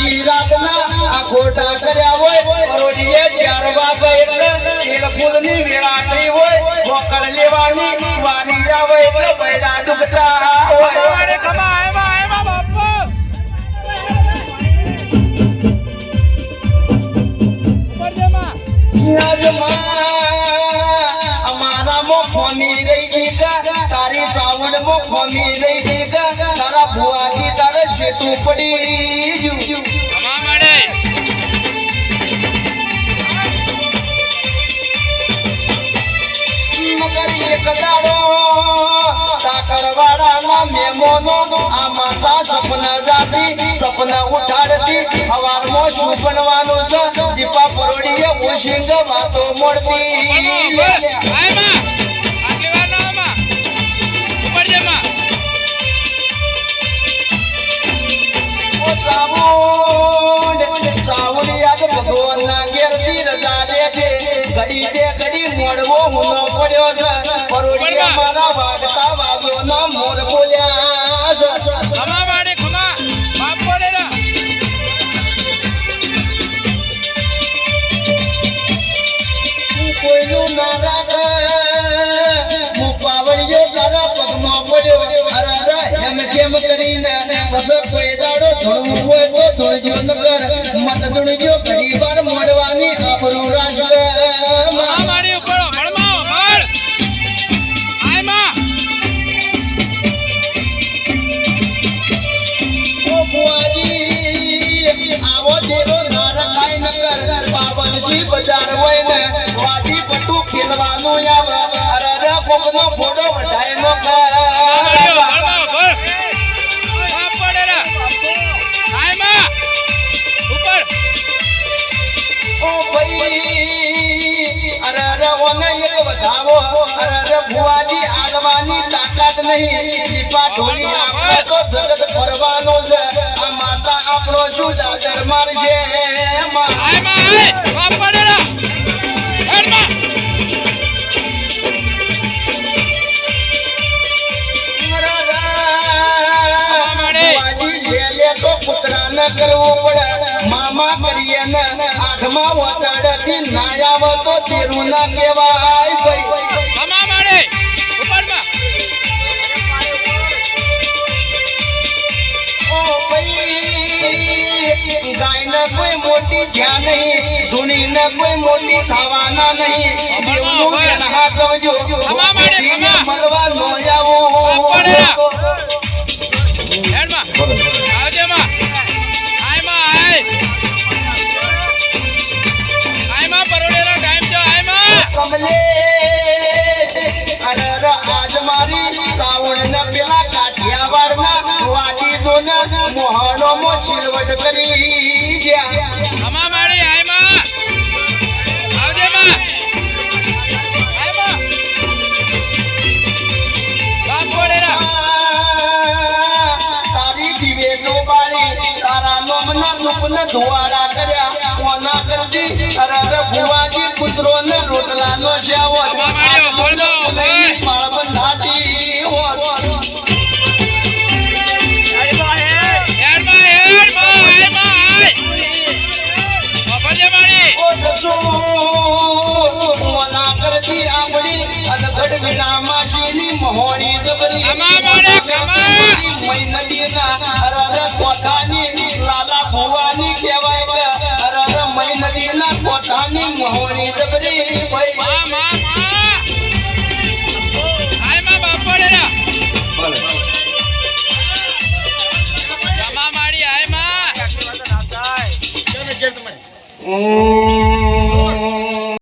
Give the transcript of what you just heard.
આખી રાતના આ ખોટા કર્યા હોય રોજીએ ચારવા એટલે તેલ ફૂલની વેળા થઈ હોય મોકળ લેવાની વારી આવે એટલે બૈડા દુખતા હોય અમારા મોખોની રહી ગઈ તારી સાવણ મોખોની રહી ગઈ તારા ભુવાથી તારે શેતું પડી ગયું મગર એક દાડો સાકરવાડાના મેમોનો આ માતા સપના જાતી સપના ઉઠાડતી હવારમાં શું બનવાનું છે દીપા પરોડીએ ઓશિંગ વાતો મળતી સાવલિયા ભગવાનના ઘેરથી રજા લેજે ઘડી દે ઘડી મોડવો હુનો પડ્યો છે પરોડીયા મારા વાગતા વાગોનો મોર બોલ્યા છે ખમા માડે ખમા બાપ પડેલા કોઈનું ના રાખે મુપાવળિયો તારા પગમાં પડ્યો અરે એમ કેમ કરીને બસ કોઈ દાડો ધોળવું હોય તો ધોળજો ન કર મત ધોળજો ઘણી વાર મોડવાની આપણું રાષ્ટ્ર મારી ઉપર ભણમાવો ભણ આય માં ઓ બુઆજી આવો તેરો નાર કાઈ ન કર પાવનસી બજાર હોય ને વાજી પટુ ખેલવાનું આવે અરે રે કોકનો ફોટો વઢાય નો કર ભુવાજી આલવાની તાકાત નહીં દીપા ઢોલી આપણે તો જગત ફરવાનો છે આ માતા આપણો શું જાદર મારશે તો પુત્રા ન કરવું પડે મામા કરીએ ને આઠમા વાતાડાથી ના આવે તો તેરું ના કહેવાય ભાઈ ગાયને કોઈ મોટી ધ્યાન નહીં ધૂણીને કોઈ મોટી ખાવાના નહીં હાથ આવજો મળવા નો જાવો આજ મારી સાવણ ને પેલા કાઠિયાવાડ ના વાજી દો ને મોહનો મો સિલવટ કરી ગયા અમા મારી આય માં આવજે માં આય માં બાપ પડેરા તારી દીવે નો બાળી તારા નોમના રૂપને ધોવાડા કર્યા કોના કરજી અરે ભુવાજી પુત્રો ને રોટલા નો જાવો મોહણી જબરી કોઠાની લાલા ભુવાની કહેવાય મય નદીના કોઠાની મોહણી જબરી Oh